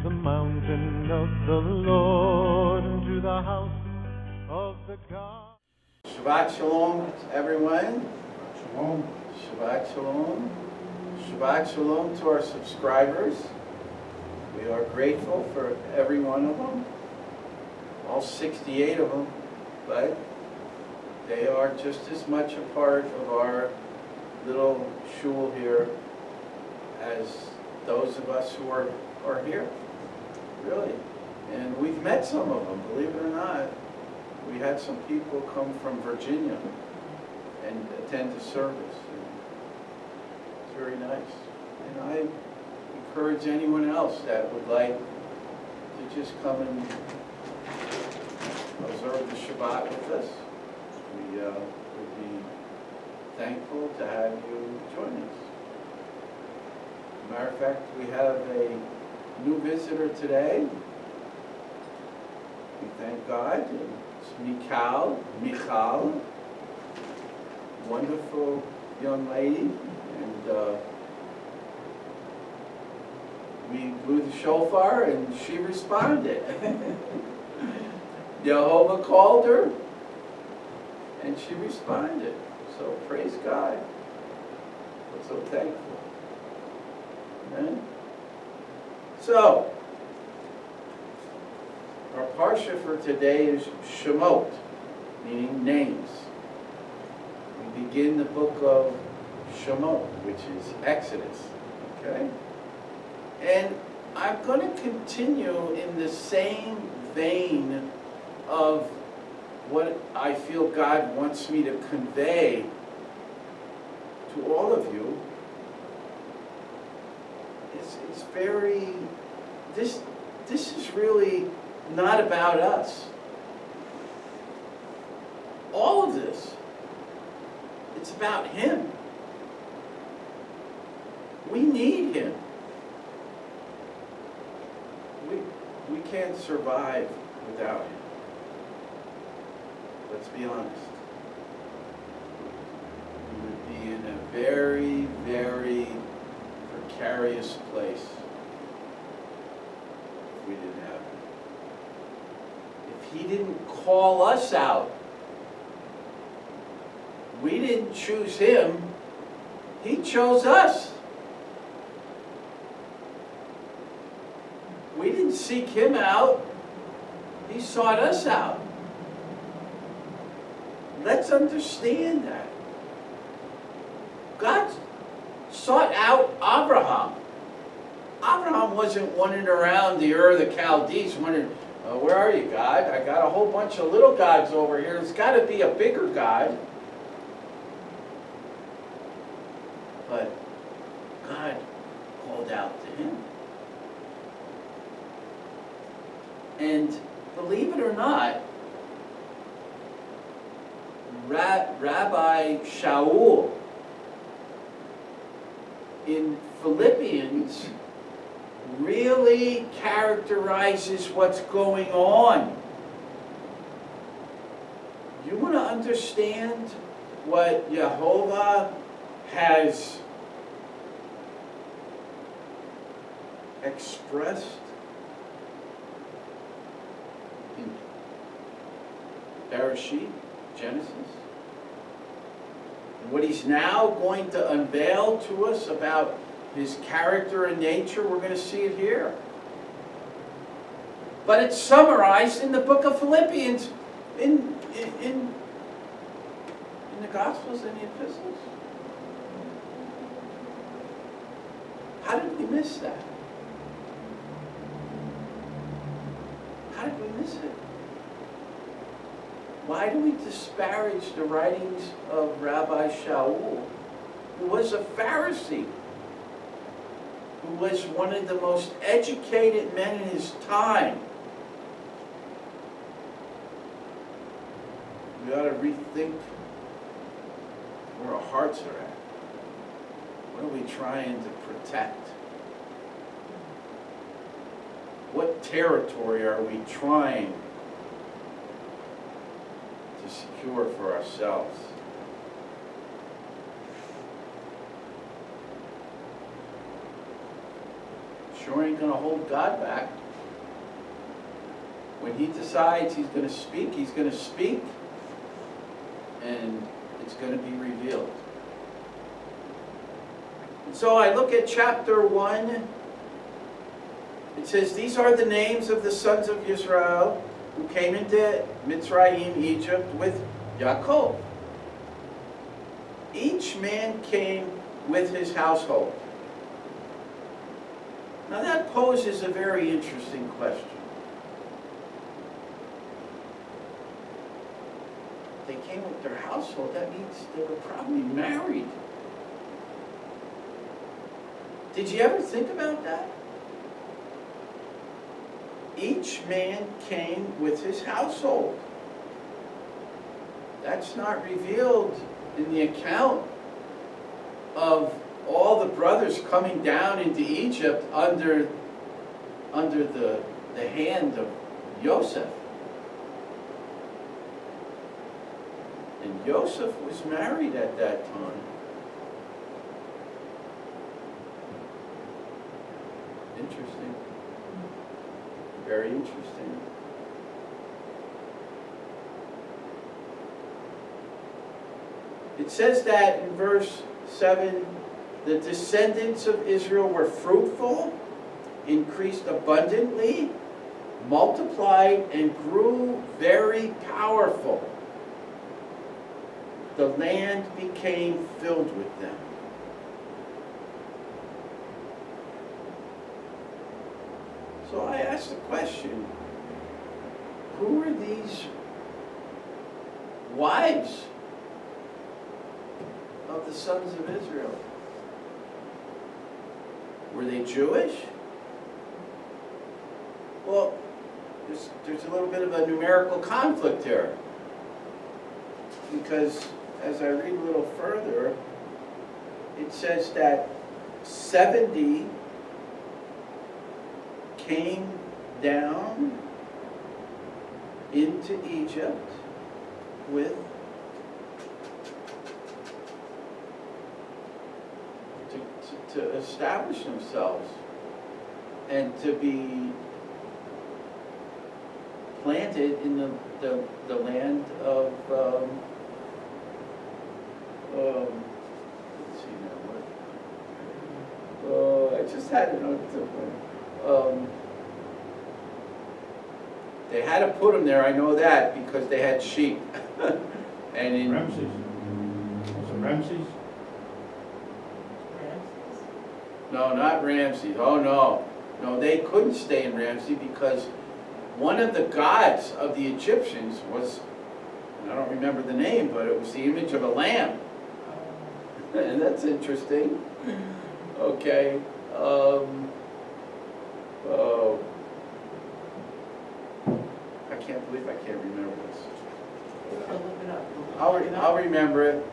the mountain of the Lord, and to the house of the God. Shabbat Shalom, everyone. Shalom. Shabbat Shalom. Shabbat Shalom to our subscribers. We are grateful for every one of them, all 68 of them, but they are just as much a part of our little shul here as those of us who are here, really. And we've met some of them, believe it or not. We had some people come from Virginia and attend the service. It's very nice. And I encourage anyone else that would like to just come and observe the Shabbat with us. We would be thankful to have you join us. Matter of fact, we have a new visitor today. We thank God. It's Michal, wonderful young lady, and we blew the shofar and she responded. Jehovah called her and she responded. So praise God. We're so thankful. Amen. So, our Parashah for today is Shemot, meaning names. We begin the book of Shemot, which is Exodus. Okay? And I'm going to continue in the same vein of what I feel God wants me to convey to all of you. It's very, this is really not about us. All of this, it's about Him. We need Him. We can't survive without Him. Let's be honest. We would be in a very, very precarious place if we didn't have Him. If He didn't call us out, we didn't choose Him, He chose us. We didn't seek Him out, He sought us out. Let's understand that. God sought out Abraham. Abraham wasn't wandering around the Ur of the Chaldees wondering, where are you, God? I got a whole bunch of little gods over here. There's got to be a bigger God. But God called out to him. And believe it or not, Rabbi Shaul in Philippians really characterizes what's going on. You want to understand what Yehovah has expressed in Parashah, Genesis, and what He's now going to unveil to us about His character and nature, we're going to see it here. But it's summarized in the book of Philippians, in the Gospels and the Epistles. How did we miss that? How did we miss it? Why do we disparage the writings of Rabbi Shaul, who was a Pharisee, who was one of the most educated men in his time? We ought to rethink where our hearts are at. What are we trying to protect? What territory are we trying to secure for ourselves? sure ain't going to hold God back. When he decides he's going to speak, he's going to speak, and it's going to be revealed. And so I look at chapter 1. It says, these are the names of the sons of Israel who came into Mitzrayim, Egypt, with YaAkov. Each man came with his household. Now that poses a very interesting question. They came with their household, that means they were probably married. Did you ever think about that? Each man came with his household. That's not revealed in the account of all the brothers coming down into Egypt under the hand of Yosef. And Yosef was married at that time. Interesting. Very interesting. It says that in verse 7, the descendants of Israel were fruitful, increased abundantly, multiplied, and grew very powerful. The land became filled with them. So I asked the question, who are these wives of the sons of Israel? Were they Jewish? Well, there's a little bit of a numerical conflict here. Because as I read a little further, it says that 70 came down into Egypt with to establish themselves and to be planted in the land of let's see now what I just had it on they had to put them there, I know that, because they had sheep. And in Ramses. Was it Ramses? No, not Ramses. Oh no. No, they couldn't stay in Ramses because one of the gods of the Egyptians was, I don't remember the name, but it was the image of a lamb. And that's interesting. Okay. I can't believe I can't remember this. I'll look it up. I'll remember it.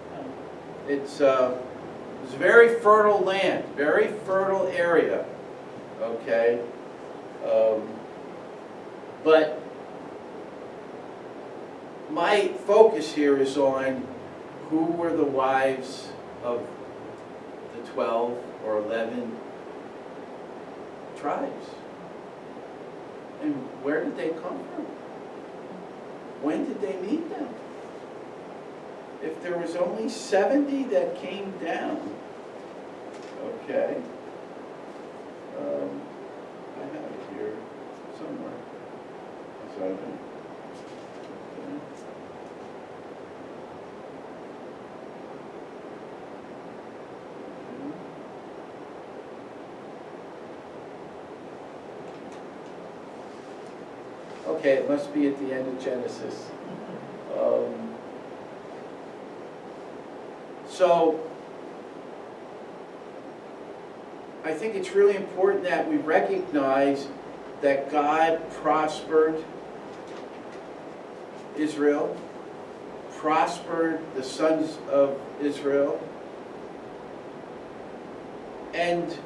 It's a very fertile land, very fertile area. Okay. But my focus here is on who were the wives of the 12 or 11 tribes. And where did they come from? When did they meet them? If there was only 70 that came down, okay, I have it here somewhere. That's what I've been. Okay, it must be at the end of Genesis. So, I think it's really important that we recognize that God prospered Israel, prospered the sons of Israel, and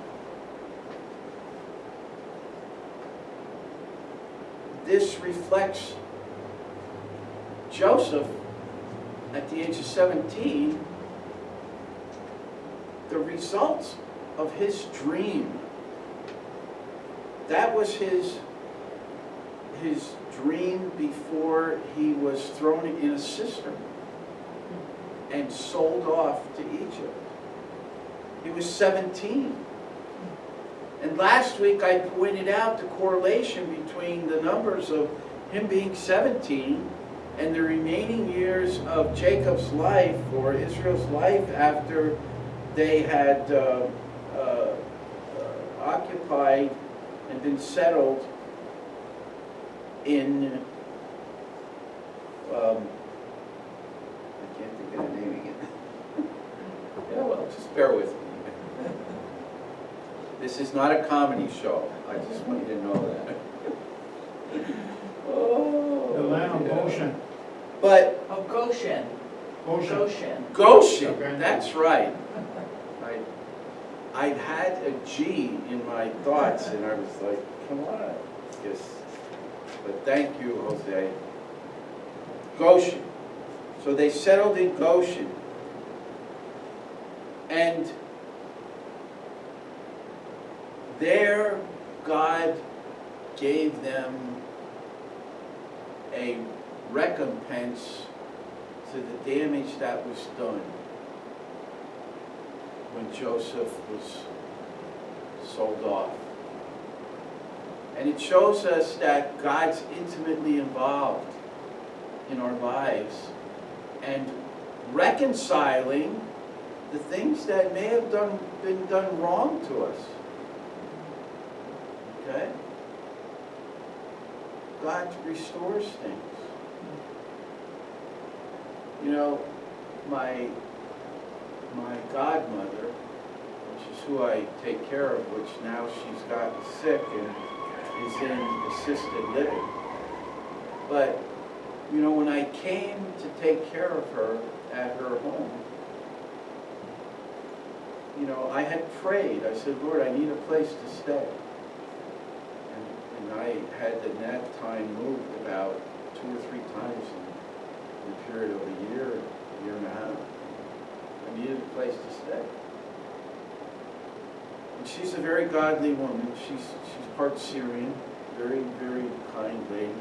this reflects Joseph at the age of 17, the results of his dream That was his dream before he was thrown in a cistern and sold off to Egypt. He was 17. And last week I pointed out the correlation between the numbers of him being 17 and the remaining years of Jacob's life, or Israel's life, after they had occupied and been settled in, I can't think of the name again. Yeah, well, just bear with me. This is not a comedy show. I just want you to know that. Oh, The land of yeah. Goshen. But Oh, Goshen. Goshen. Goshen, Okay. that's right. I had a G in my thoughts, and I was like, come on. But thank you, Jose. Goshen. So they settled in Goshen. And there, God gave them a recompense to the damage that was done when Joseph was sold off. And it shows us that God's intimately involved in our lives and reconciling the things that may have been done wrong to us. Okay? God restores things. You know, my godmother, which is who I take care of, which now she's gotten sick and is in assisted living. But, you know, when I came to take care of her at her home, you know, I had prayed. I said, Lord, I need a place to stay. And I had in that time moved about 2 or 3 times in the period of a year and a half. I needed a place to stay. And she's a very godly woman. She's part Syrian, very, very kind lady.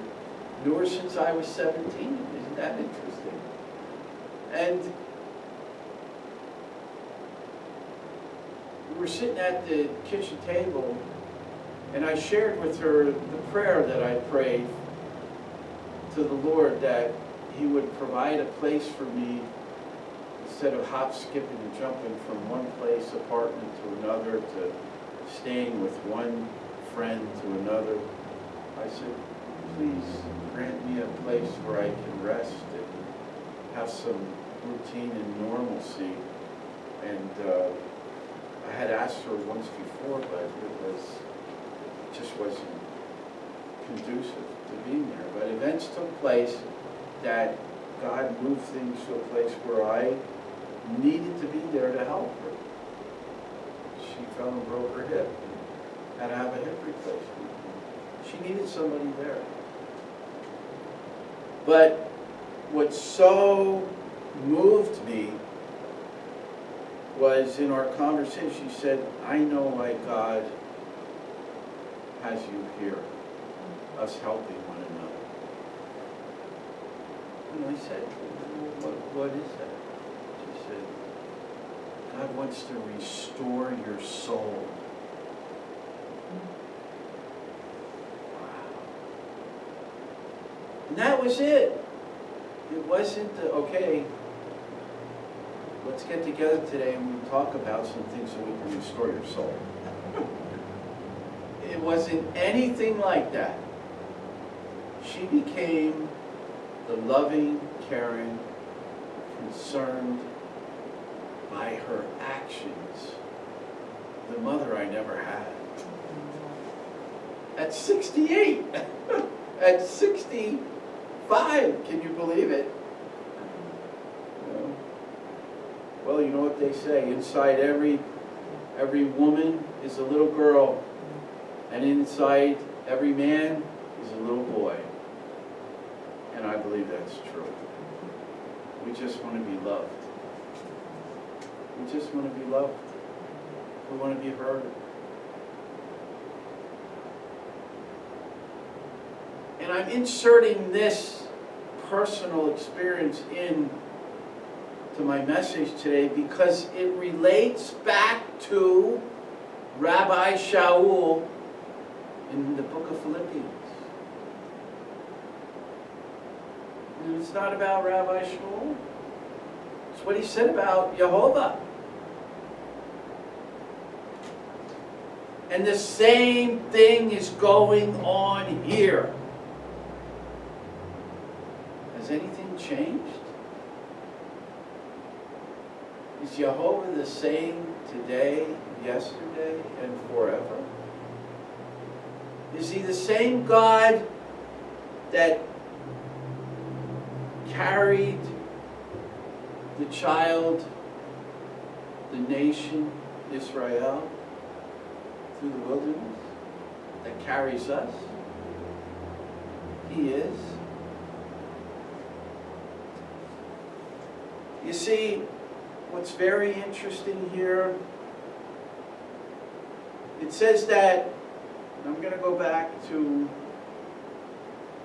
Knew her since I was 17. Isn't that interesting? And we were sitting at the kitchen table, and I shared with her the prayer that I prayed to the Lord, that He would provide a place for me instead of hop, skipping, and jumping from one place, apartment to another, to staying with one friend to another. I said, please grant me a place where I can rest and have some routine and normalcy. And I had asked her once before, but it just wasn't conducive to being there. But events took place that God moved things to a place where I needed to be there to help her. She fell and broke her hip and had to have a hip replacement. She needed somebody there. But what so moved me was in our conversation, she said, I know why God has you here, us helping one another. And I said, what is that? She said, God wants to restore your soul. Wow. And that was it. It wasn't, okay, let's get together today and we'll talk about some things so we can restore your soul. It wasn't anything like that. She became the loving, caring, concerned by her actions, the mother I never had. At 68, at 65, can you believe it? Well, you know what they say, inside every woman is a little girl, and inside every man is a little boy. And I believe that's true. We just want to be loved. We just want to be loved. We want to be heard. And I'm inserting this personal experience in to my message today because it relates back to Rabbi Shaul in the book of Philippians. And it's not about Rabbi Shaul. It's what he said about Jehovah. And the same thing is going on here. Has anything changed? Is Jehovah the same today, yesterday, and forever? Is he the same God that carried the child, the nation, Israel, through the wilderness, that carries us? He is. You see, what's very interesting here, it says that, I'm going to go back to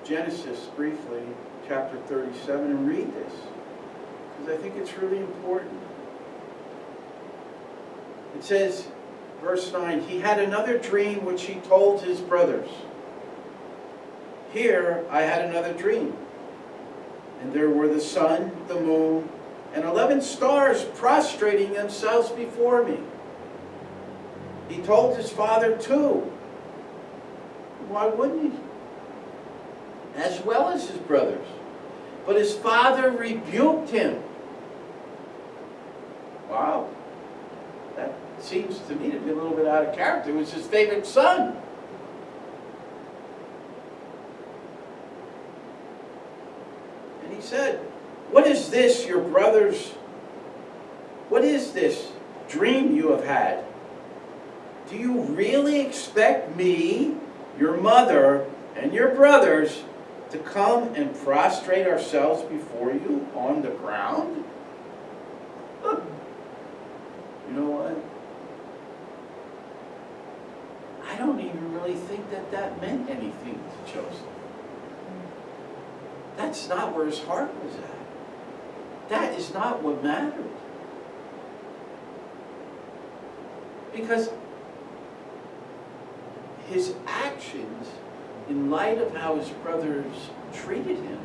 Genesis briefly, chapter 37, and read this, because I think it's really important. It says, verse 9, he had another dream which he told his brothers. Here I had another dream, and there were the sun, the moon, and 11 stars prostrating themselves before me. He told his father too. Why wouldn't he? As well as his brothers. But his father rebuked him. Wow. That seems to me to be a little bit out of character. It was his favorite son. And he said, what is this, your brothers? What is this dream you have had? Do you really expect me, your mother, and your brothers to come and prostrate ourselves before you on the ground? Huh. You know what? I don't even really think that meant anything to Joseph. That's not where his heart was at. That is not what mattered. Because his actions, in light of how his brothers treated him,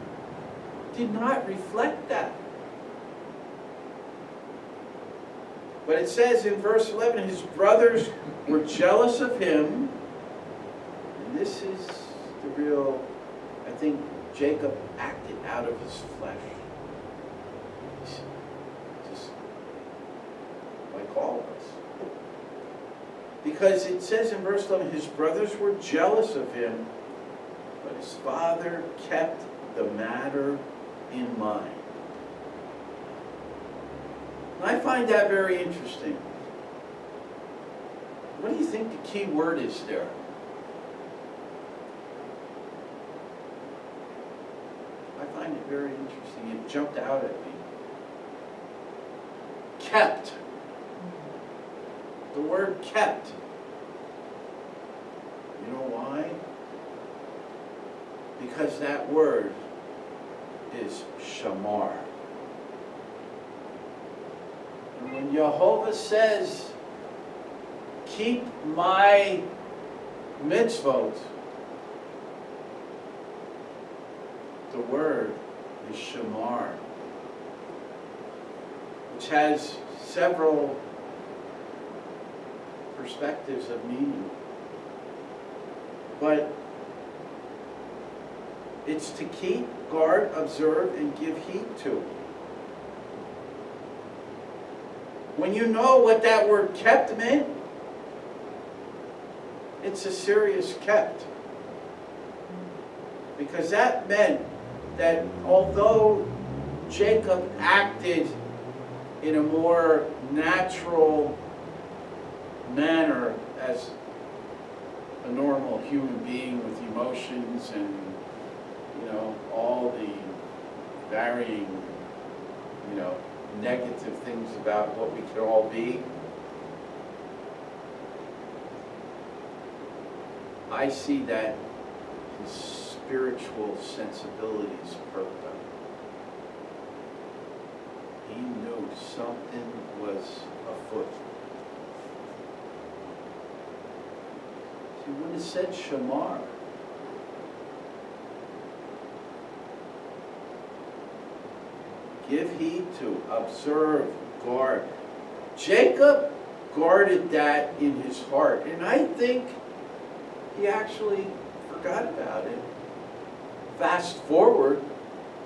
did not reflect that. But it says in verse 11, his brothers were jealous of him. And this is the real, I think Jacob acted out of his flesh. Just like all of us. Because it says in verse 11, his brothers were jealous of him, but his father kept the matter in mind. And I find that very interesting. What do you think the key word is there? I find it very interesting. It jumped out at me. Kept. The word kept. You know why? Because that word is shamar. And when Jehovah says, keep my mitzvot, the word is shamar, which has several perspectives of meaning. But it's to keep, guard, observe, and give heed to. When you know what that word kept meant, it's a serious kept. Because that meant that although Jacob acted in a more natural manner as a normal human being with emotions and, all the varying, negative things about what we can all be, I see that his spiritual sensibilities perked up. He knew something was afoot. He would have said shamar. Give heed to, observe, guard. Jacob guarded that in his heart, and I think he actually forgot about it. Fast forward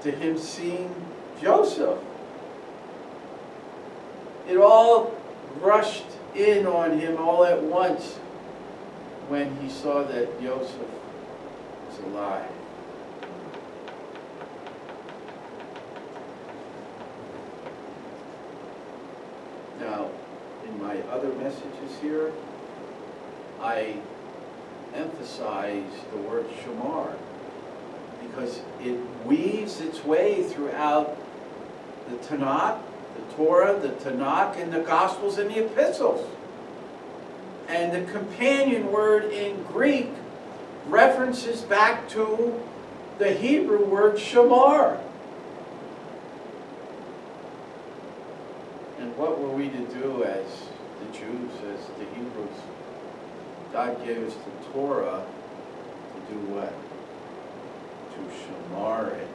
to him seeing Joseph. It all rushed in on him all at once when he saw that Yosef was alive. Now, in my other messages here, I emphasize the word shamar because it weaves its way throughout the Tanakh, the Torah, the Tanakh, and the Gospels and the Epistles. And the companion word in Greek references back to the Hebrew word shamar. And what were we to do as the Jews, as the Hebrews? God gave us the Torah to do what? To shamar it,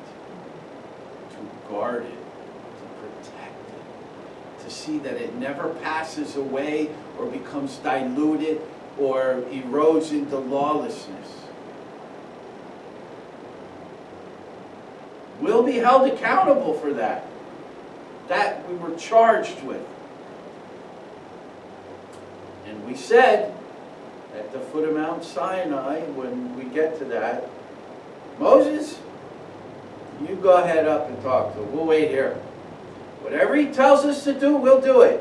to guard it, to protect it, to see that it never passes away or becomes diluted or erodes into lawlessness. We'll be held accountable for that. That we were charged with. And we said at the foot of Mount Sinai, when we get to that, Moses, you go ahead up and talk to him. We'll wait here. Whatever he tells us to do, we'll do it.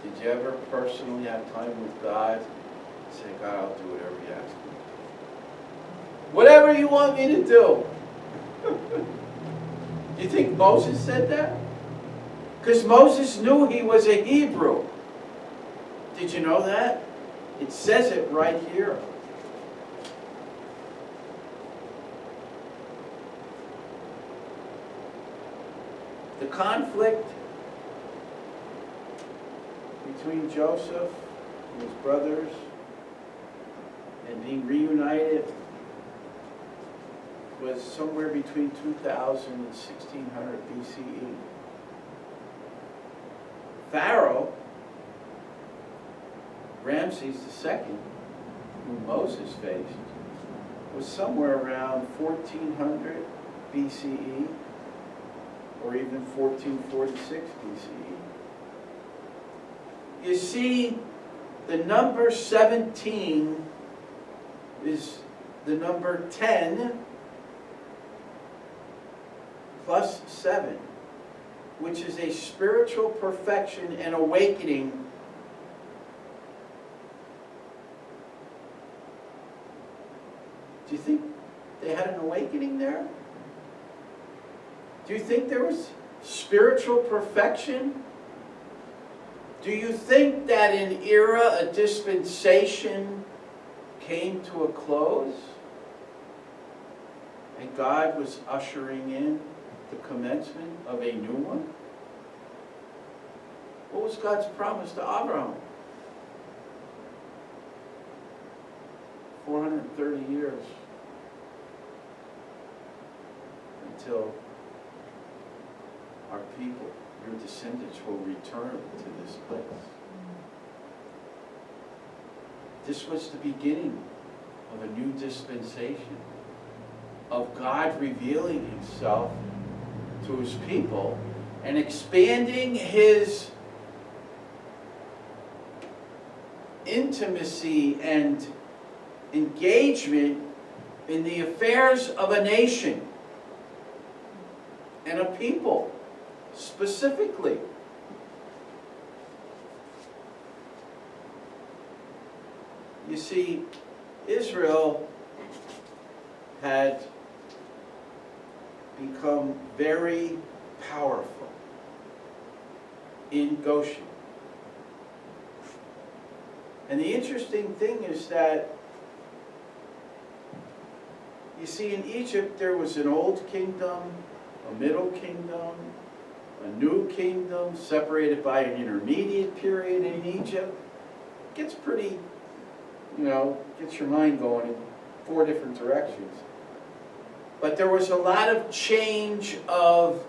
Did you ever personally have time with God? Say, God, I'll do whatever you ask me. Whatever you want me to do. Do you think Moses said that? Because Moses knew he was a Hebrew. Did you know that? It says it right here. The conflict between Joseph and his brothers and being reunited was somewhere between 2000 and 1600 BCE. Pharaoh Ramses II, whom Moses faced, was somewhere around 1400 BCE or even 1446 BCE. You see, the number 17 is the number 10 plus 7, which is a spiritual perfection and awakening. Do you think they had an awakening there? Do you think there was spiritual perfection? Do you think that an era, a dispensation, came to a close? And God was ushering in the commencement of a new one? What was God's promise to Abraham? 430 years until our people, your descendants, will return to this place. This was the beginning of a new dispensation, of God revealing himself to his people and expanding his intimacy and engagement in the affairs of a nation and a people specifically. You see, Israel had become very powerful in Goshen. And the interesting thing is that, you see, in Egypt there was an old kingdom, a middle kingdom, a new kingdom, separated by an intermediate period in Egypt. It gets pretty, gets your mind going in 4 different directions. But there was a lot of change of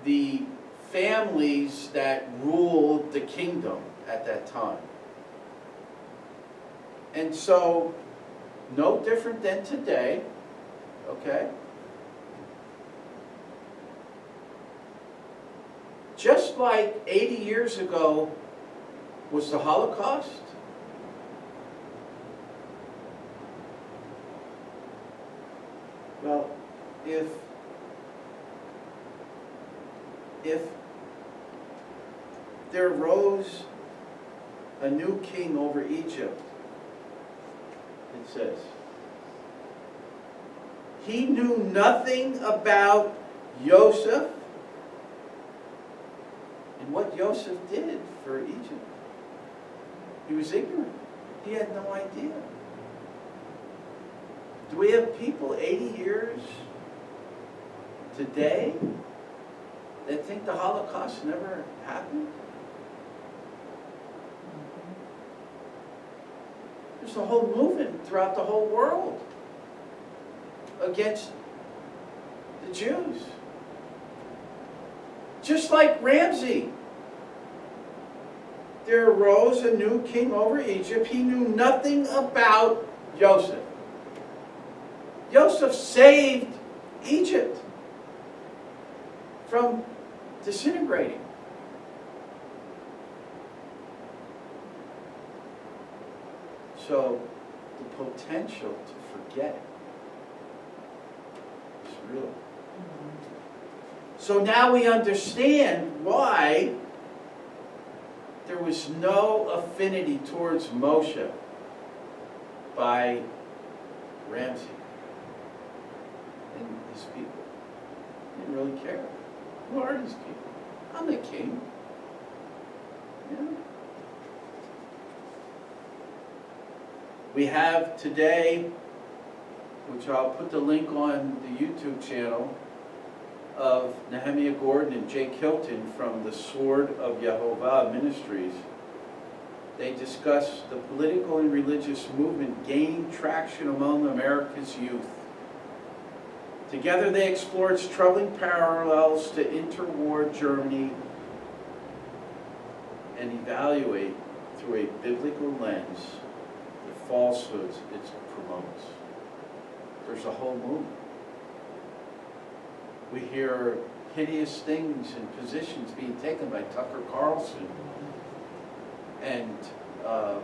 the families that ruled the kingdom at that time. And so, no different than today, okay? Just like 80 years ago was the Holocaust, well, if there rose a new king over Egypt, it says, he knew nothing about Yosef and what Yosef did for Egypt. He was ignorant. He had no idea. Do we have people 80 years today that think the Holocaust never happened? There's a whole movement throughout the whole world against the Jews. Just like Ramses. There arose a new king over Egypt. He knew nothing about Yosef. Yosef saved Egypt from disintegrating. So the potential to forget is real. So now we understand why there was no affinity towards Moshe by Ramses and his people. They didn't really care. Who are these people? I'm the king. Yeah. We have today, which I'll put the link on the YouTube channel, of Nehemiah Gordon and Jake Hilton from the Sword of Yehovah Ministries. They discuss the political and religious movement gaining traction among America's youth. Together they explore its troubling parallels to interwar Germany and evaluate through a biblical lens the falsehoods it promotes. There's a whole movement. We hear hideous things and positions being taken by Tucker Carlson and I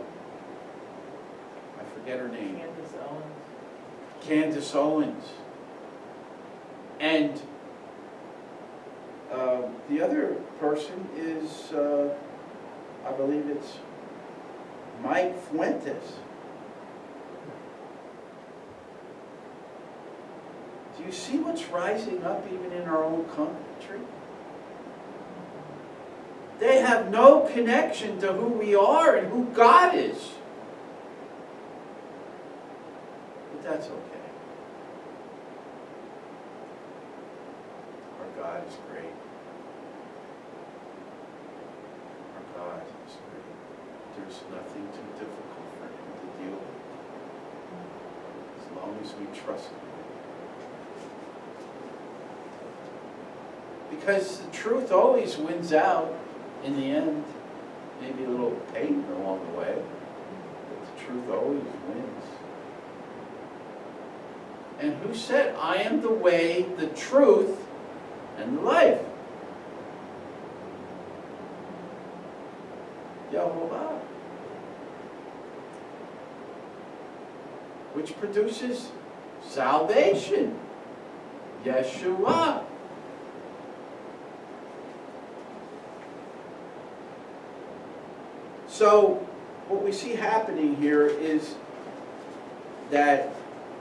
forget her name. Candace Owens. And the other person is, I believe it's Mike Fuentes. Do you see what's rising up even in our own country? They have no connection to who we are and who God is. But that's okay. Our God is great. Our God is great. There's nothing too difficult for Him to deal with, as long as we trust Him. Because the truth always wins out in the end. Maybe a little pain along the way, but the truth always wins. And who said, I am the way, the truth, and the life? YaAkov. Which produces salvation. Yeshua. So, what we see happening here is that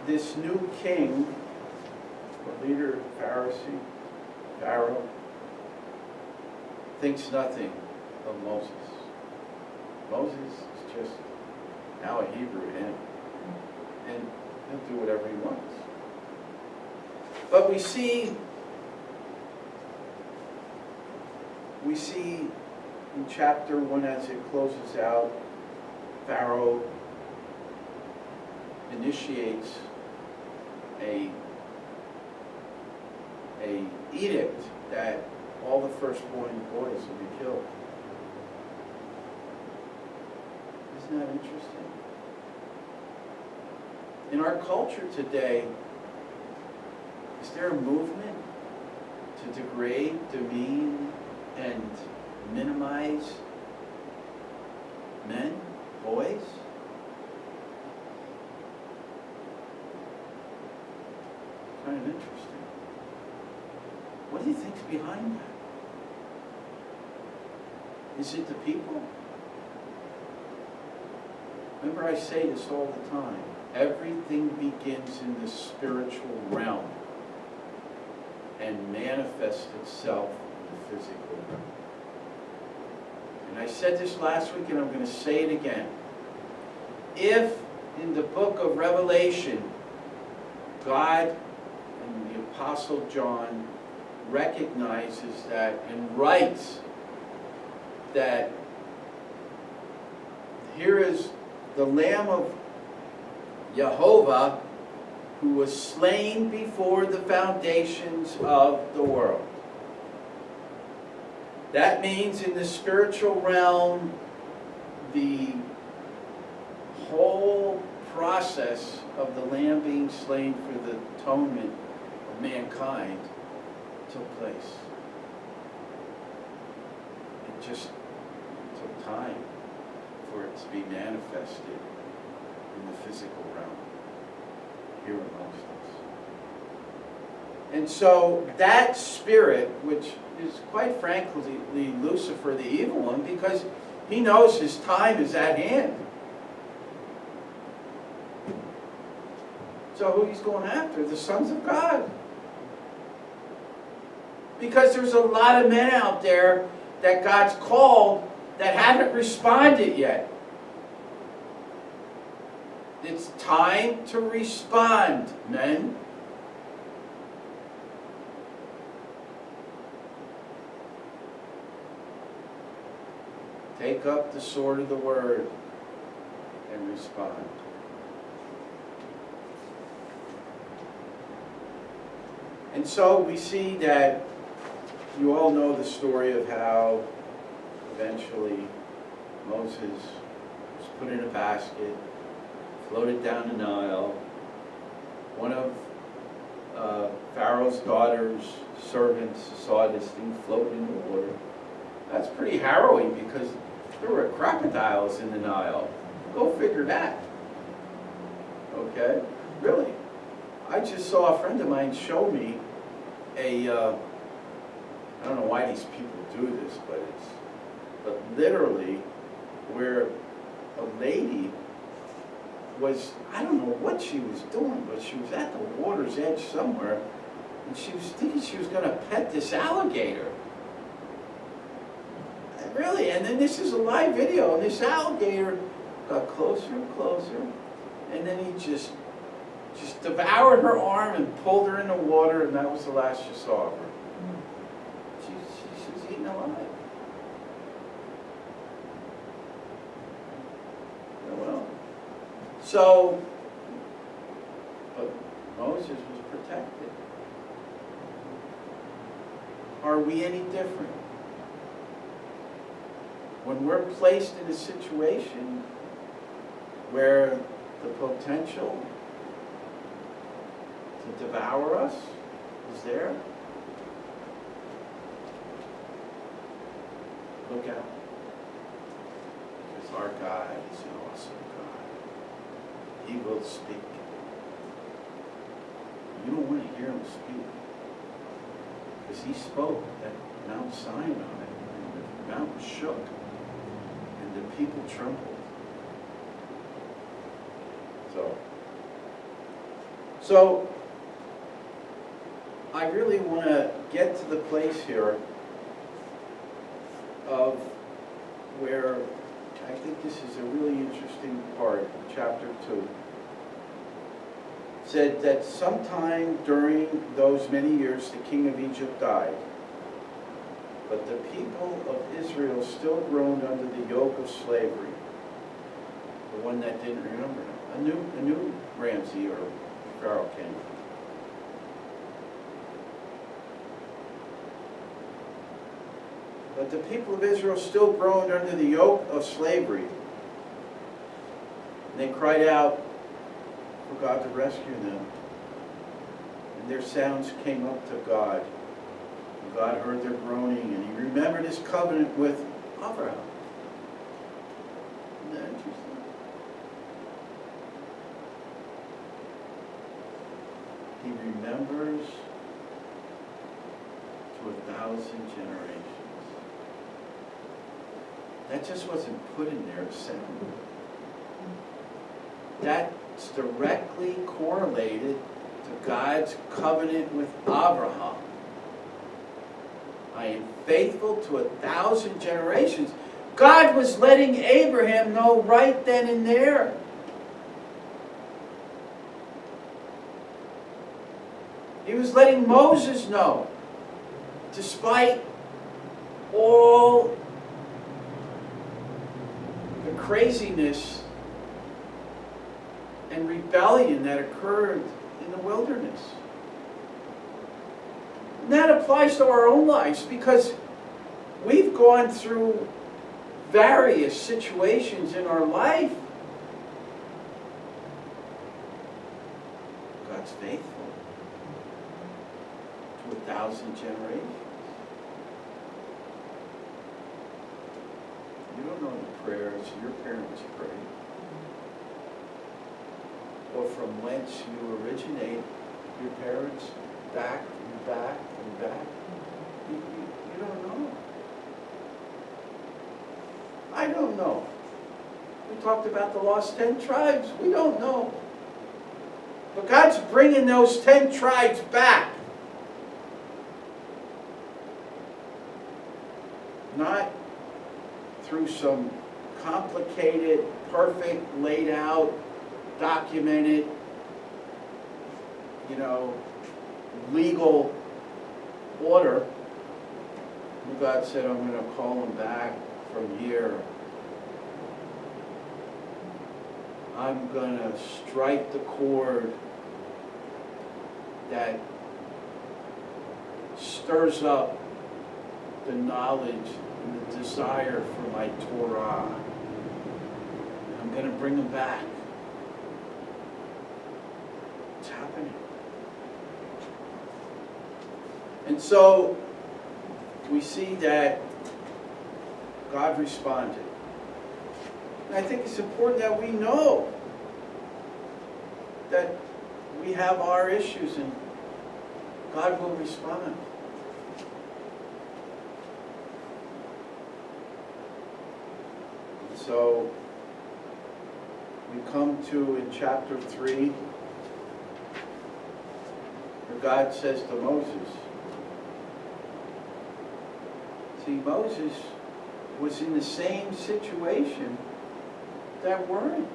this new king, the leader, Pharaoh, thinks nothing of Moses. Moses is just now a Hebrew to him. And he'll do whatever he wants. But we see in chapter 1 as it closes out, Pharaoh initiates a edict that all the firstborn boys will be killed. Isn't that interesting? In our culture today, is there a movement to degrade, demean, and minimize men, boys? Kind of interesting. What do you think's behind that? Is it the people? Remember, I say this all the time. Everything begins in the spiritual realm and manifests itself in the physical realm. And I said this last week and I'm going to say it again. If in the book of Revelation, God and the Apostle John recognizes that and writes that here is the Lamb of Jehovah who was slain before the foundations of the world. That means in the spiritual realm, the whole process of the Lamb being slain for the atonement of mankind took place. It just took time for it to be manifested in the physical realm here amongst us. And so that spirit, which is quite frankly Lucifer, the evil one, because he knows his time is at hand. So who he's going after? The sons of God. Because there's a lot of men out there that God's called that haven't responded yet. It's time to respond, men. Take up the sword of the word and respond. And so we see that you all know the story of how eventually Moses was put in a basket, floated down the Nile. One of Pharaoh's daughter's servants saw this thing floating in the water. That's pretty harrowing because there were crocodiles in the Nile. Go figure that. Okay? Really. I just saw a friend of mine show me I don't know why these people do this, but literally where a lady was, I don't know what she was doing, but she was at the water's edge somewhere, and she was thinking she was going to pet this alligator. Really, and then this is a live video, and this alligator got closer and closer, and then he just devoured her arm and pulled her in the water, and that was the last you saw of her. She was eaten alive. Well, so, but Moses was protected. Are we any different? When we're placed in a situation where the potential to devour us is there, look out. Because our God is an awesome God. He will speak. You don't want to hear him speak. Because he spoke at Mount Sinai, and the mountain shook, and the people trembled. So I really want to get to the place here of where I think this is a really interesting part of chapter 2. It said that sometime during those many years the king of Egypt died. But the people of Israel still groaned under the yoke of slavery. The one that didn't remember him. A new Ramsey or Pharaoh came. But the people of Israel still groaned under the yoke of slavery. And they cried out for God to rescue them. And their sounds came up to God. And God heard their groaning, and he remembered his covenant with Abraham. Isn't that interesting? He remembers to 1,000 generations. That just wasn't put in there to sound. That's directly correlated to God's covenant with Abraham. I am faithful to 1,000 generations. God was letting Abraham know right then and there. He was letting Moses know, despite all the craziness and rebellion that occurred in the wilderness. And that applies to our own lives, because we've gone through various situations in our life. God's faithful to 1,000 generations. You don't know the prayers your parents prayed, or from whence you originate your parents back and back and back. You don't know. I don't know. We talked about the lost 10 tribes. We don't know. But God's bringing those 10 tribes back. Not through some complicated, perfect, laid out, documented, legal order. And God said, I'm going to call them back from here. I'm going to strike the chord that stirs up the knowledge and the desire for my Torah. I'm going to bring them back. It's happening. And so we see that God responded. And I think it's important that we know that we have our issues and God will respond. So we come to, in chapter 3, where God says to Moses, see, Moses was in the same situation that we're in,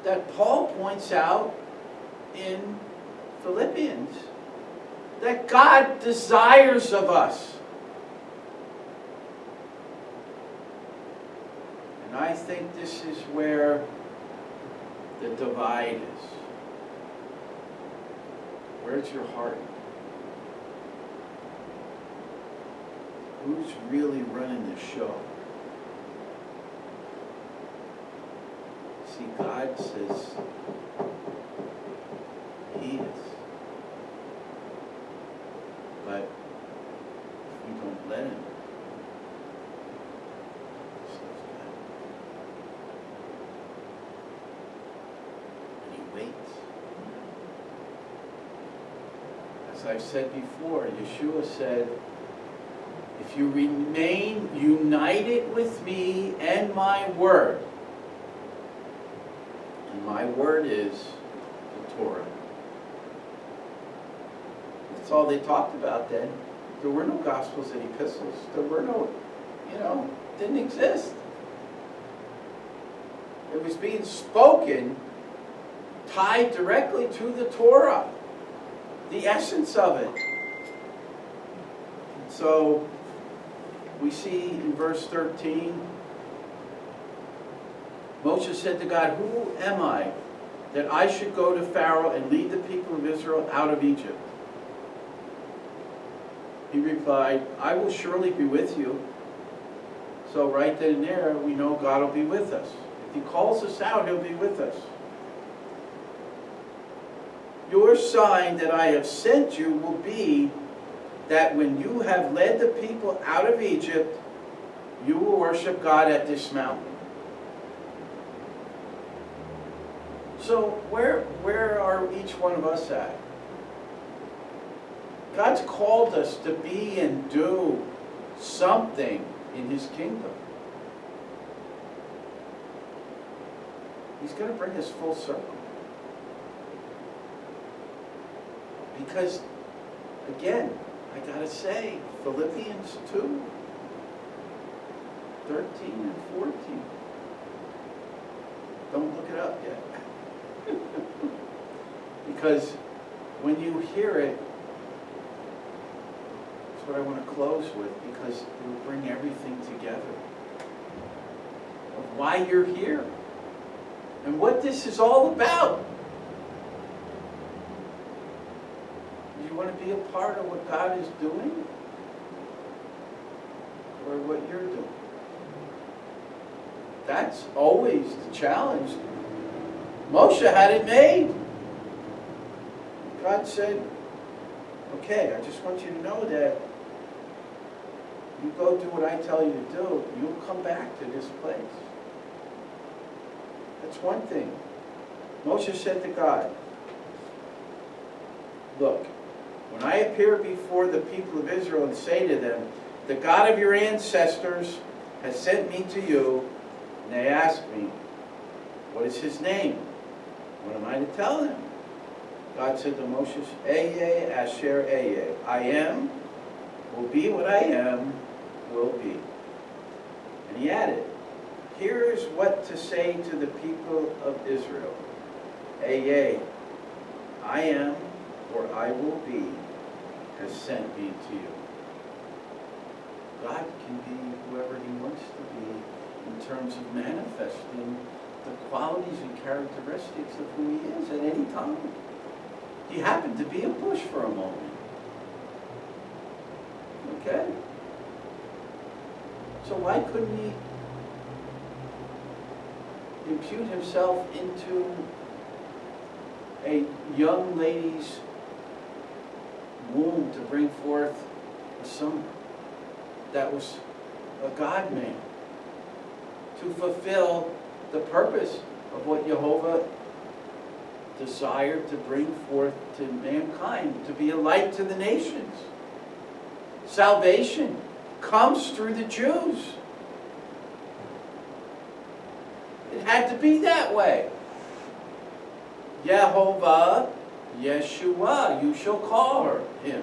that Paul points out in Philippians, that God desires of us. And I think this is where the divide is. Where's your heart? Who's really running the show? See, God says He is. But if we don't let Him, He slows down. And He waits. As I've said before, Yeshua said, if you remain united with me and my word, and my word is the Torah. That's all they talked about then. There were no Gospels and epistles. There were no, didn't exist. It was being spoken, tied directly to the Torah, the essence of it. So we see in verse 13, Moshe said to God, "Who am I that I should go to Pharaoh and lead the people of Israel out of Egypt?" He replied, "I will surely be with you." So right then and there, we know God will be with us. If He calls us out, He'll be with us. "Your sign that I have sent you will be that when you have led the people out of Egypt, you will worship God at this mountain." So where are each one of us at? God's called us to be and do something in His kingdom. He's going to bring us full circle. Because, again, I got to say, Philippians 2, 13 and 14. Don't look it up yet. Because when you hear it, that's what I want to close with, because it will bring everything together of why you're here and what this is all about. Do you want to be a part of what God is doing or what you're doing? That's always the challenge. Moshe had it made. God said, "Okay, I just want you to know that you go do what I tell you to do, you'll come back to this place." That's one thing. Moshe said to God, "Look, when I appear before the people of Israel and say to them, 'The God of your ancestors has sent me to you,' and they ask me, 'What is His name?' what am I to tell them?" God said to Moshe, Asher, I am, will be what I am, will be. And he added, "Here is what to say to the people of Israel. I am, or I will be, has sent me to you." God can be whoever He wants to be in terms of manifesting the qualities and characteristics of who He is at any time. He happened to be a bush for a moment. Okay? So why couldn't He impute Himself into a young lady's womb to bring forth a son that was a God-man, to fulfill the purpose of what Jehovah desired to bring forth to mankind, to be a light to the nations? Salvation comes through the Jews. It had to be that way. Yehovah, Yeshua, you shall call him.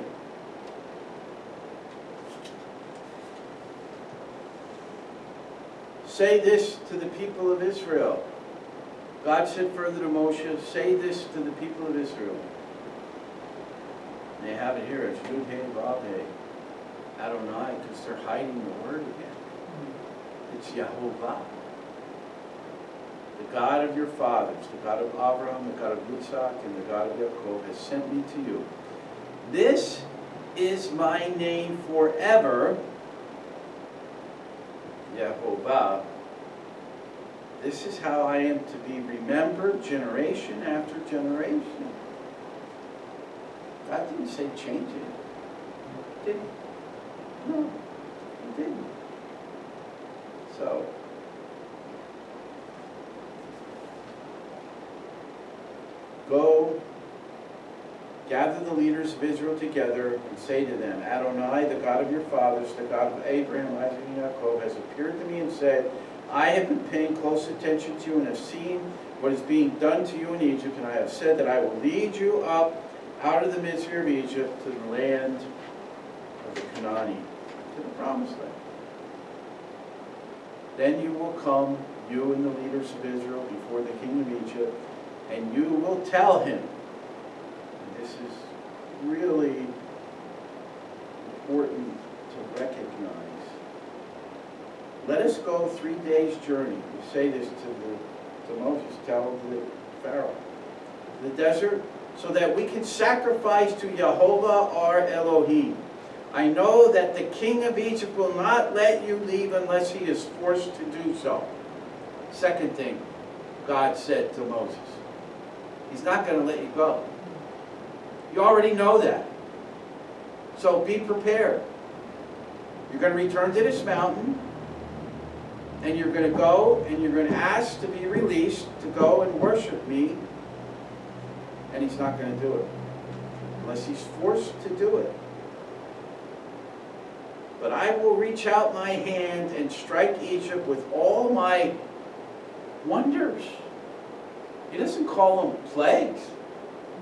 Say this to the people of Israel. God said further to Moshe, say this to the people of Israel. And they have it here. It's Yud Hey Vav Hey Adonai, because they're hiding the word again. It's Yehovah. The God of your fathers, the God of Abraham, the God of Yissakhar, and the God of YaAkov has sent me to you. This is my name forever, Yehovah. This is how I am to be remembered generation after generation. God didn't say change it. Did He? No, He didn't. So, go, gather the leaders of Israel together and say to them, Adonai, the God of your fathers, the God of Abraham, Isaac, and YaAkov, has appeared to me and said, I have been paying close attention to you and have seen what is being done to you in Egypt, and I have said that I will lead you up out of the misery of Egypt to the land of the Canaanite, to the promised land. Then you will come, you and the leaders of Israel, before the king of Egypt, and you will tell him, and this is really important to recognize, let us go 3 days' journey. You say this to Moses, tell the Pharaoh, the desert, so that we can sacrifice to Yehovah our Elohim. I know that the king of Egypt will not let you leave unless he is forced to do so. Second thing God said to Moses, he's not going to let you go. You already know that. So be prepared. You're going to return to this mountain, and you're going to go and you're going to ask to be released to go and worship me, and he's not going to do it unless he's forced to do it. But I will reach out my hand and strike Egypt with all my wonders. He doesn't call them plagues.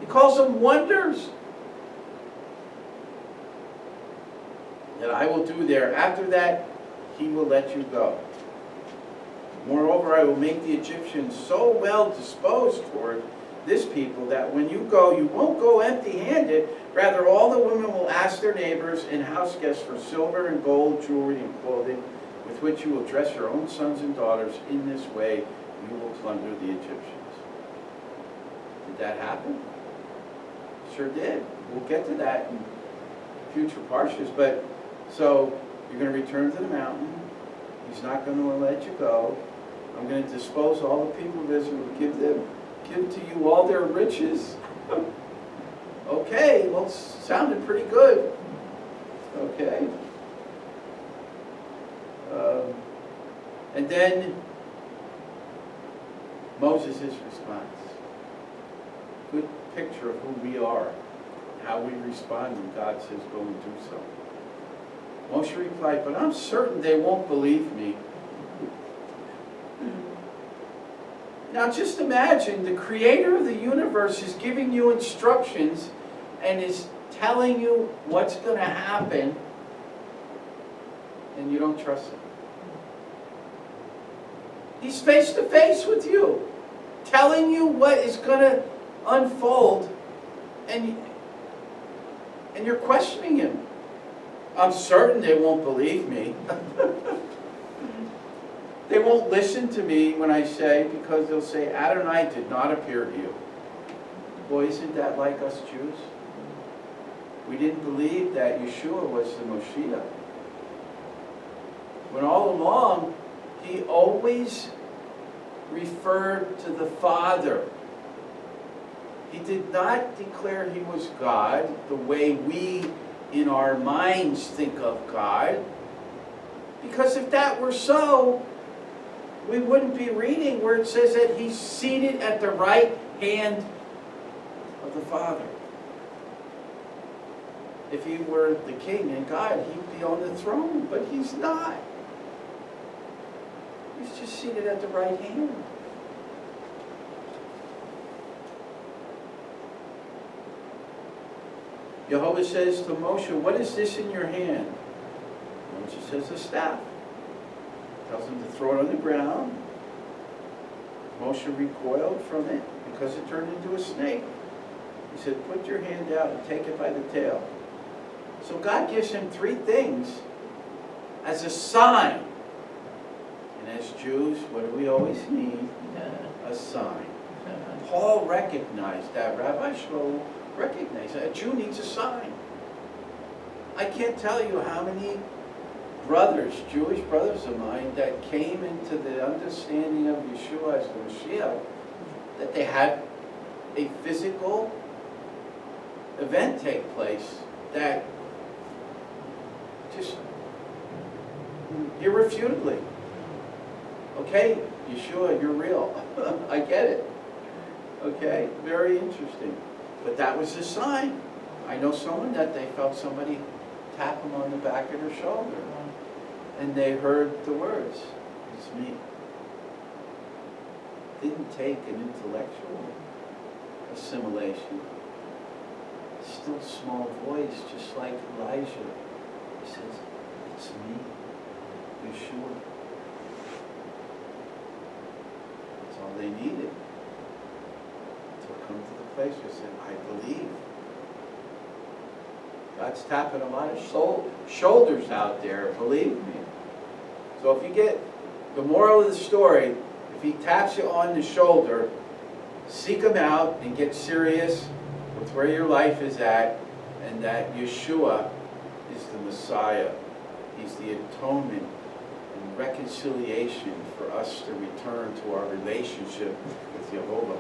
He calls them wonders. That I will do there. After that, he will let you go. Moreover, I will make the Egyptians so well disposed toward this people that when you go, you won't go empty-handed. Rather, all the women will ask their neighbors and house guests for silver and gold, jewelry, and clothing, with which you will dress your own sons and daughters. In this way, you will plunder the Egyptians. Did that happen? Sure did. We'll get to that in future Parashahs. But so you're going to return to the mountain. He's not going to let you go. I'm going to dispose all the people of Israel, give to you all their riches. Okay, well, it sounded pretty good. Okay. And then Moses' response. Good picture of who we are, how we respond when God says go and do so. Moshe replied, but I'm certain they won't believe me. Now just imagine the creator of the universe is giving you instructions and is telling you what's going to happen, and you don't trust him. He's face to face with you, telling you what is going to unfold, and you're questioning him. I'm certain they won't believe me. They won't listen to me when I say, because they'll say, Adonai did not appear to you. Boy, isn't that like us Jews? We didn't believe that Yeshua was the Moshiach. When all along, he always referred to the Father. He did not declare he was God the way we in our minds think of God. Because if that were so, we wouldn't be reading where it says that he's seated at the right hand of the Father. If he were the king and God, he'd be on the throne, but he's not. He's just seated at the right hand. Yehovah says to Moshe, what is this in your hand? Moshe says, a staff. Tells him to throw it on the ground. Moshe recoiled from it because it turned into a snake. He said, put your hand out and take it by the tail. So God gives him three things as a sign. And as Jews, what do we always need? A sign. Paul recognized that. Rabbi Shlomo recognized that. A Jew needs a sign. I can't tell you how many brothers, Jewish brothers of mine, that came into the understanding of Yeshua as the Mashiach, that they had a physical event take place that just irrefutably, okay, Yeshua, you're real. I get it. Okay, very interesting. But that was the sign. I know someone that they felt somebody tap them on the back of their shoulder. And they heard the words, it's me. Didn't take an intellectual assimilation. Still small voice, just like Elijah. He says, it's me, Yeshua. all they needed to come to the place where they said, I believe. God's tapping a lot of shoulders out there, believe me. So if you get the moral of the story, if he taps you on the shoulder, seek him out and get serious with where your life is at, and that Yeshua is the Messiah. He's the atonement and reconciliation for us to return to our relationship with Jehovah.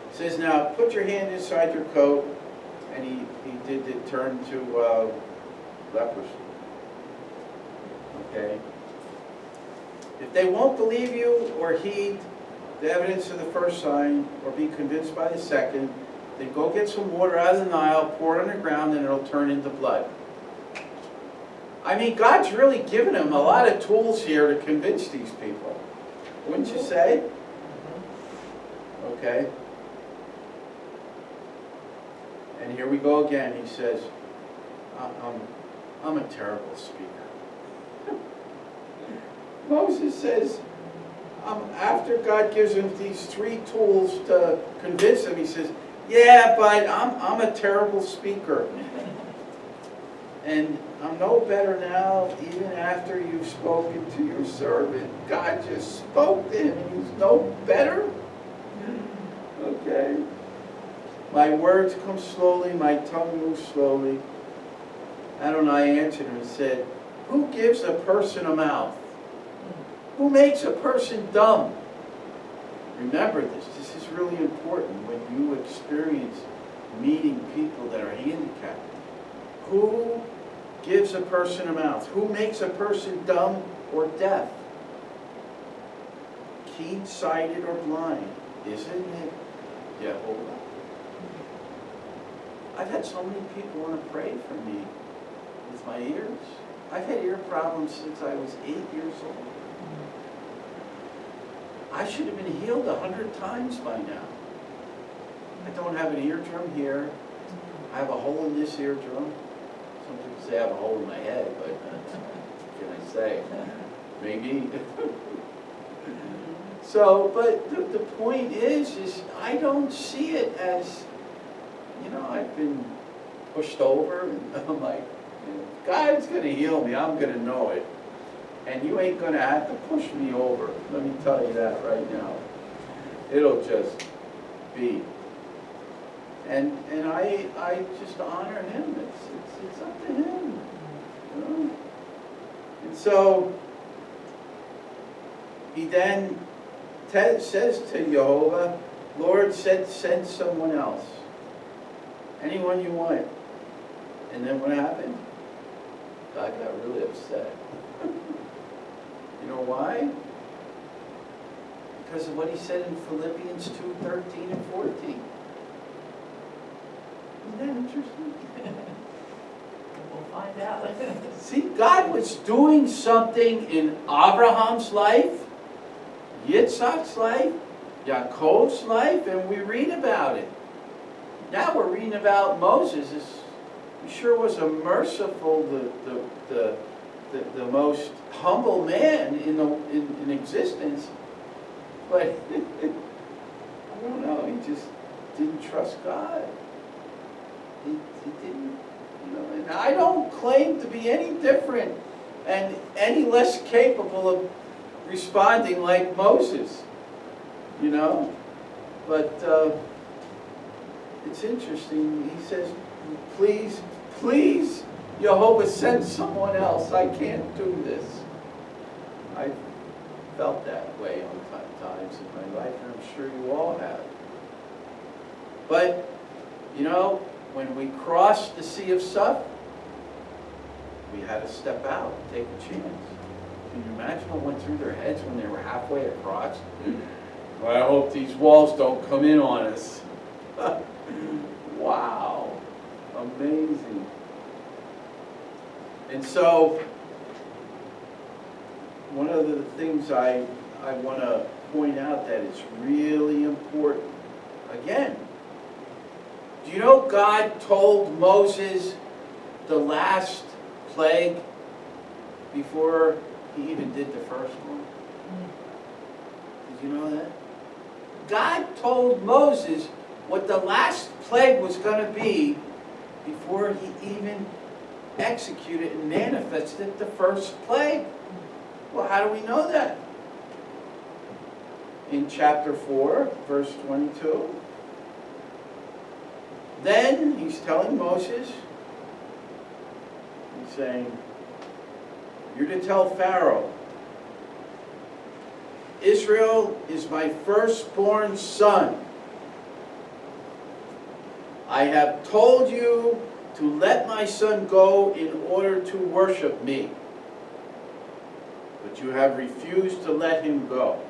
It says, now put your hand inside your coat, and he did it turn to leprosy. Okay? If they won't believe you or heed the evidence of the first sign or be convinced by the second, then go get some water out of the Nile, pour it on the ground, and it'll turn into blood. I mean, God's really given him a lot of tools here to convince these people. Wouldn't you say? Okay. And here we go again. He says, I'm a terrible speaker. Moses says, after God gives him these 3 tools to convince him, he says, yeah, but I'm a terrible speaker. And I'm no better now, even after you've spoken to your servant. God just spoke to him, and he's no better. Okay. My words come slowly, my tongue moves slowly. Adonai answered him and said, who gives a person a mouth? Who makes a person dumb? Remember this. This is really important when you experience meeting people that are handicapped. Who gives a person a mouth? Who makes a person dumb or deaf? Keen-sighted or blind? Isn't it Jehovah? I've had so many people want to pray for me with my ears. I've had ear problems since I was 8 years old. I should have been healed 100 times by now. I don't have an eardrum here. I have a hole in this eardrum. Some people say I have a hole in my head, but what can I say? Maybe. So, but the point is I don't see it as, I've been pushed over, and I'm like, God's going to heal me. I'm going to know it. And you ain't going to have to push me over. Let me tell you that right now. It'll just be. And I just honor him. It's up to him. And so he then says to Jehovah, Lord, send someone else. Anyone you want. And then what happened? God got really upset. You know why? Because of what he said in Philippians 2:13 and 14. Isn't that interesting? We'll find out. See, God was doing something in Abraham's life, Yitzhak's life, YaAkov's life, and we read about it. Now we're reading about Moses. He sure was a merciful, the most humble man in existence, but I don't know. He just didn't trust God. He didn't, And I don't claim to be any different and any less capable of responding like Moses, But it's interesting. He says, please, Jehovah, send someone else. I can't do this. I felt that way on times in my life, and I'm sure you all have. But, when we crossed the Sea of Suf, we had to step out and take a chance. Can you imagine what went through their heads when they were halfway across? Well, I hope these walls don't come in on us. Wow. Amazing. And so, one of the things I want to point out that is really important, again, do you know God told Moses the last plague before he even did the first one? Did you know that? God told Moses what the last plague was going to be before he even executed and manifested the first plague. Well, how do we know that? In chapter 4, verse 22. Then he's telling Moses, he's saying, you're to tell Pharaoh, Israel is my firstborn son. I have told you to let my son go in order to worship me. But you have refused to let him go.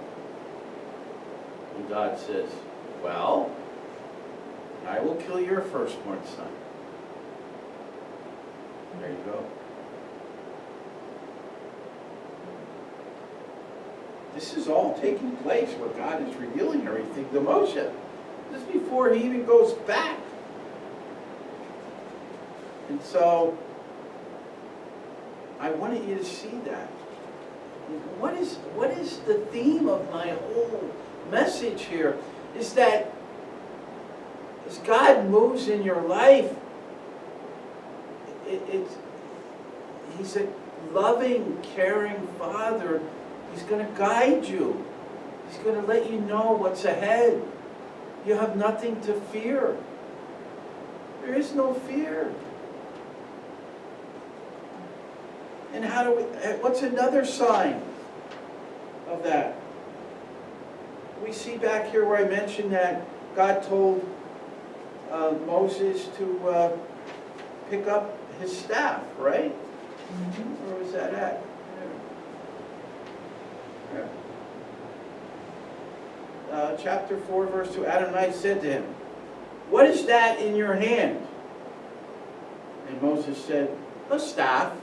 And God says, well, I will kill your firstborn son. There you go. This is all taking place where God is revealing everything to Moshe. This is before he even goes back. And so, I wanted you to see that. What is the theme of my whole message here? Is that as God moves in your life, He's a loving, caring Father. He's going to guide you. He's going to let you know what's ahead. You have nothing to fear. There is no fear. And what's another sign of that? We see back here where I mentioned that God told Moses to pick up his staff, right? Where was that at? There. Chapter 4, verse 2, Adonai said to him, what is that in your hand? And Moses said, a staff.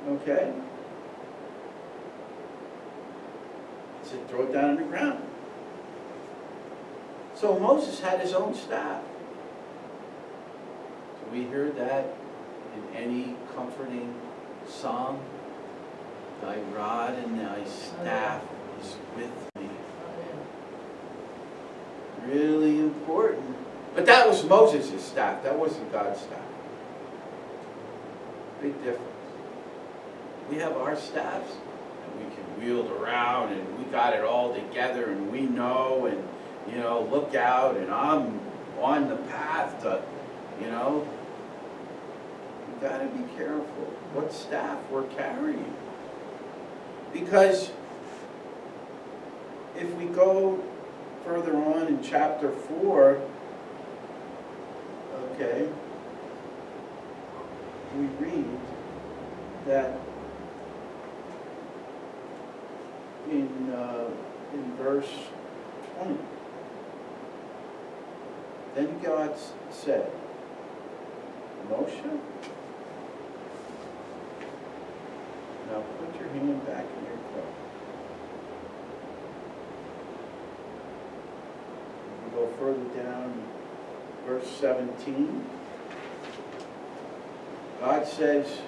Okay. He said, throw it down on the ground. So Moses had his own staff. Do we hear that in any comforting song? Thy rod and thy staff is with me. Really important. But that was Moses' staff. That wasn't God's staff. Big difference. We have our staffs, and we can wield around, and we got it all together, and we know, and, you know, look out, and I'm on the path to, you know. We've got to be careful what staff we're carrying. Because if we go further on in chapter 4, okay, we read that in verse 20, then God said, Moshe, now put your hand back in your coat. We go further down, verse 17. God says,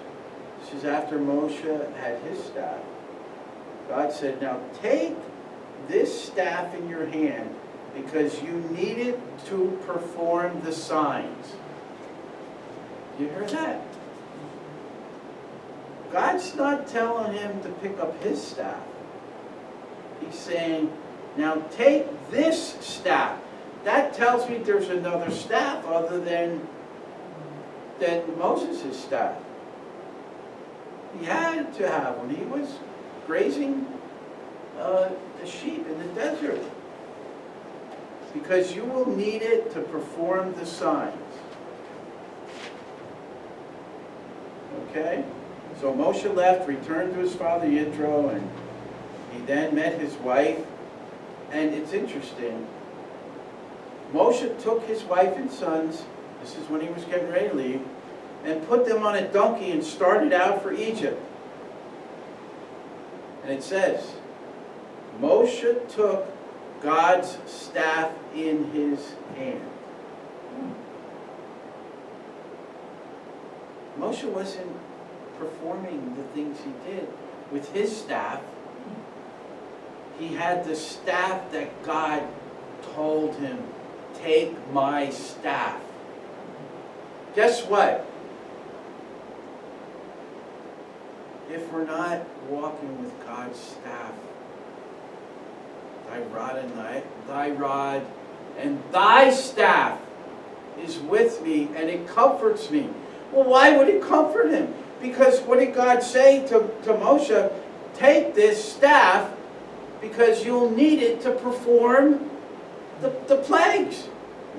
this is after Moshe had his staff. God said, now take this staff in your hand because you need it to perform the signs. You hear that? God's not telling him to pick up his staff. He's saying, now take this staff. That tells me there's another staff other than Moses' staff. He had to have one. He was grazing the sheep in the desert. Because you will need it to perform the signs. Okay? So Moshe left, returned to his father Yitro, and he then met his wife. And it's interesting. Moshe took his wife and sons, this is when he was getting ready to leave, and put them on a donkey and started out for Egypt. And it says, Moshe took God's staff in his hand. Moshe wasn't performing the things he did with his staff. he had the staff that God told him, take my staff. Guess what? If we're not walking with God's staff, thy rod and thy staff is with me, and it comforts me. Well, why would it comfort him? Because what did God say to Moshe? Take this staff because you'll need it to perform the plagues.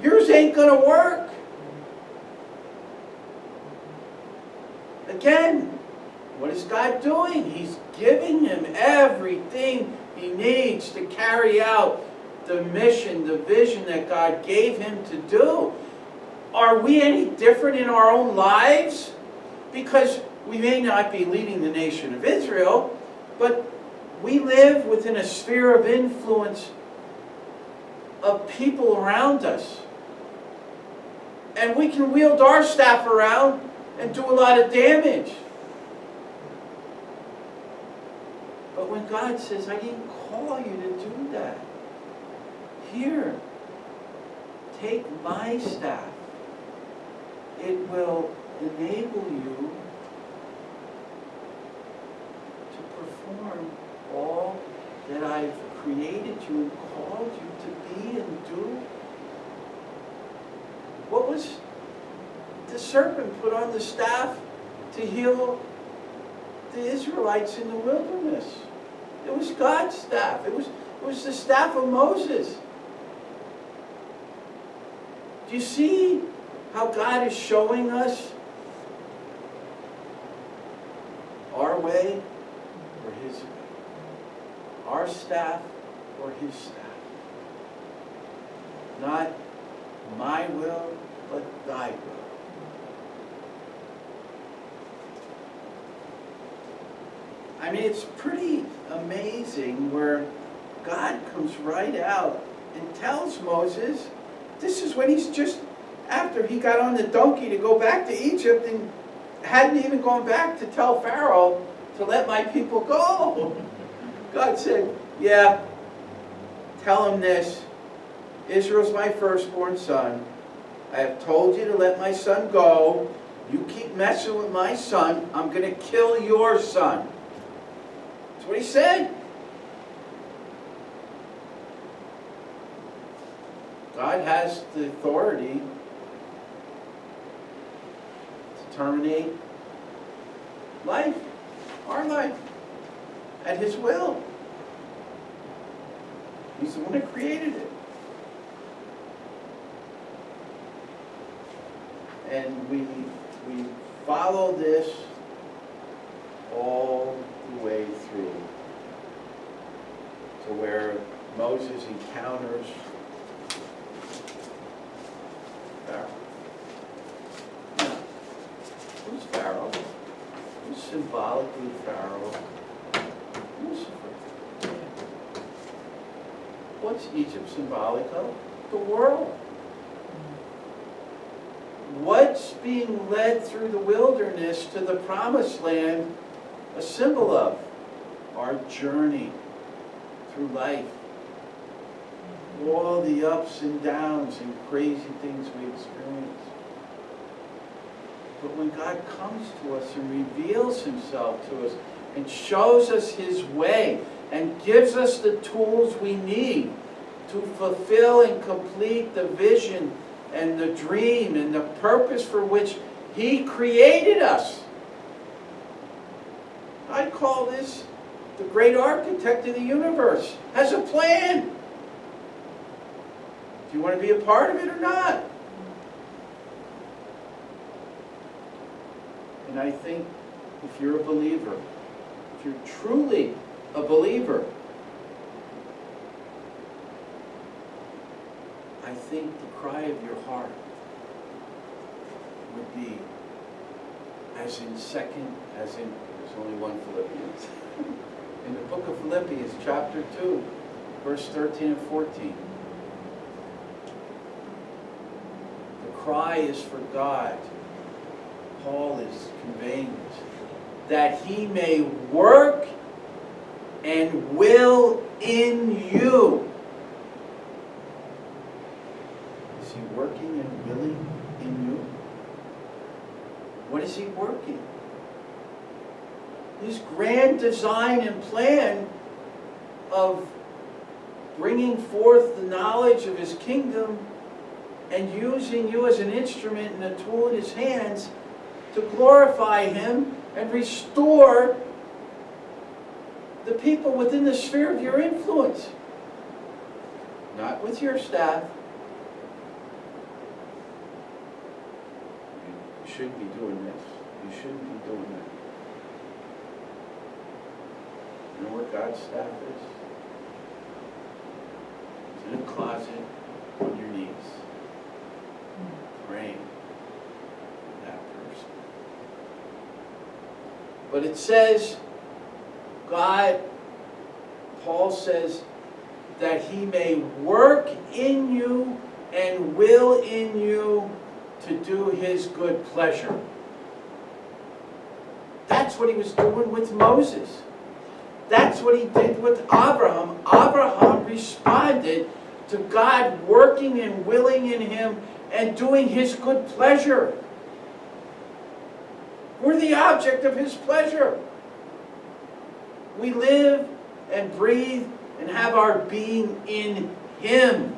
Yours ain't going to work. Again, what is God doing? He's giving him everything he needs to carry out the mission, the vision that God gave him to do. Are we any different in our own lives? Because we may not be leading the nation of Israel, but we live within a sphere of influence of people around us. And we can wield our staff around and do a lot of damage. But when God says, I didn't call you to do that. Here, take my staff. It will enable you to perform all that I've created you and called you to be and do. What was the serpent put on the staff to heal the Israelites in the wilderness? It was God's staff. It was the staff of Moses. Do you see how God is showing us our way or his way? Our staff or his staff? Not my will, but thy will. I mean, it's pretty amazing where God comes right out and tells Moses, this is when he's just after he got on the donkey to go back to Egypt and hadn't even gone back to tell Pharaoh to let my people go. God said, yeah, tell him this. Israel's my firstborn son. I have told you to let my son go. You keep messing with my son, I'm going to kill your son. That's what he said. God has the authority to terminate life, our life, at his will. He's the one that created it. And we follow this all the way through to where Moses encounters Pharaoh. Now, who's Pharaoh? Who's symbolically Pharaoh? Lucifer. What's Egypt symbolic of? The world. What's being led through the wilderness to the promised land a symbol of? Our journey through life. All the ups and downs and crazy things we experience. But when God comes to us and reveals himself to us and shows us his way and gives us the tools we need to fulfill and complete the vision and the dream and the purpose for which he created us. I'd call this the great architect of the universe has a plan. Do you want to be a part of it or not? And I think if you're a believer, if you're truly a believer, I think the cry of your heart would be, there's only one Philippians. In the book of Philippians, chapter 2, verse 13 and 14. The cry is for God. Paul is conveying this, that he may work and will in you. Is he working and willing in you? What is he working? His grand design and plan of bringing forth the knowledge of his kingdom and using you as an instrument and a tool in his hands to glorify him and restore the people within the sphere of your influence. Not with your staff. You shouldn't be doing this. You shouldn't be doing that. You know where God's staff is? It's in a closet on your knees, praying for that person. But it says, Paul says, that he may work in you and will in you to do his good pleasure. That's what he was doing with Moses. That's what he did with Abraham. Abraham responded to God working and willing in him and doing his good pleasure. We're the object of his pleasure. We live and breathe and have our being in him.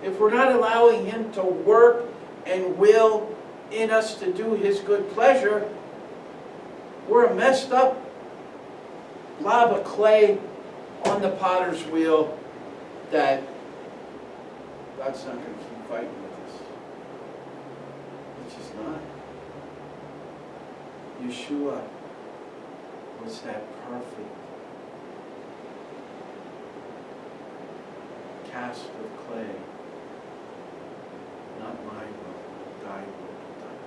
If we're not allowing him to work and will in us to do his good pleasure, we're a messed up blob of clay on the potter's wheel that God's not going to keep fighting with us. It's just not. Yeshua was that perfect cast of clay. Not my will, thy will be done.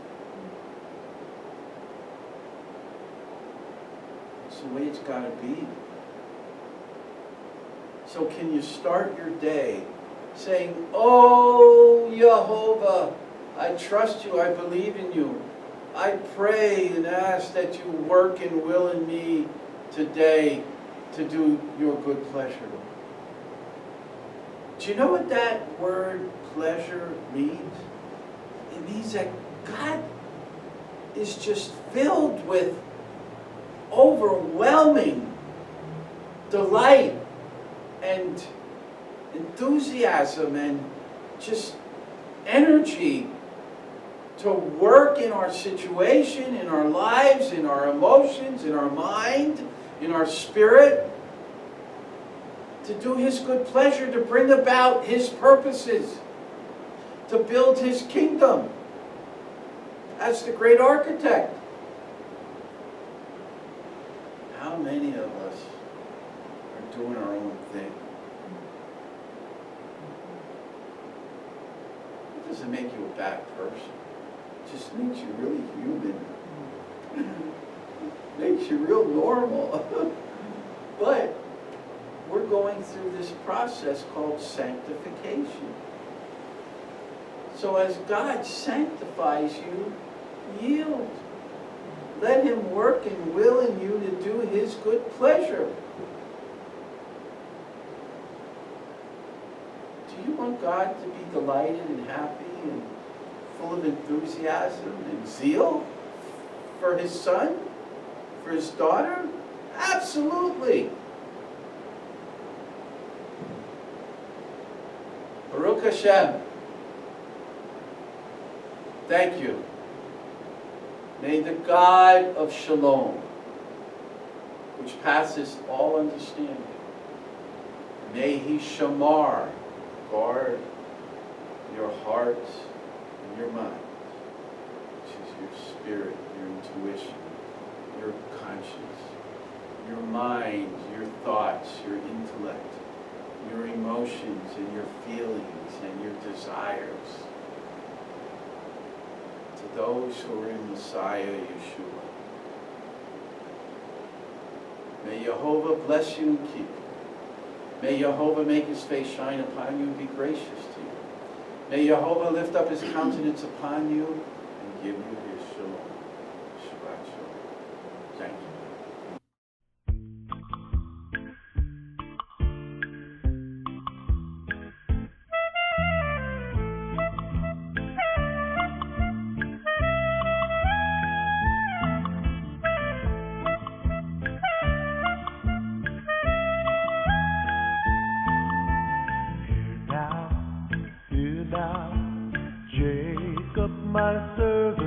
It's the way it's got to be. So can you start your day saying, "Oh, Yehovah, I trust you, I believe in you. I pray and ask that you work and will in me today to do your good pleasure." Do you know what that word pleasure means? It means that God is just filled with overwhelming delight and enthusiasm and just energy to work in our situation, in our lives, in our emotions, in our mind, in our spirit, to do his good pleasure, to bring about his purposes, to build his kingdom as the great architect. How many of us are doing our own thing? It doesn't make you a bad person. It just makes you really human. Makes you real normal. But we're going through this process called sanctification. So as God sanctifies you, yield. Let him work and will in you to do his good pleasure. Do you want God to be delighted and happy and full of enthusiasm and zeal for his son, for his daughter? Absolutely. Baruch Hashem. Thank you. May the God of Shalom, which passes all understanding, may he shamar, guard your hearts and your minds, which is your spirit, your intuition, your conscience, your mind, your thoughts, your intellect, your emotions and your feelings and your desires, to those who are in Messiah Yeshua. May Yehovah bless you and keep you. May Yehovah make his face shine upon you and be gracious to you. May Yehovah lift up his countenance upon you and give you his shalom. Shabbat shalom. Thank you. my servant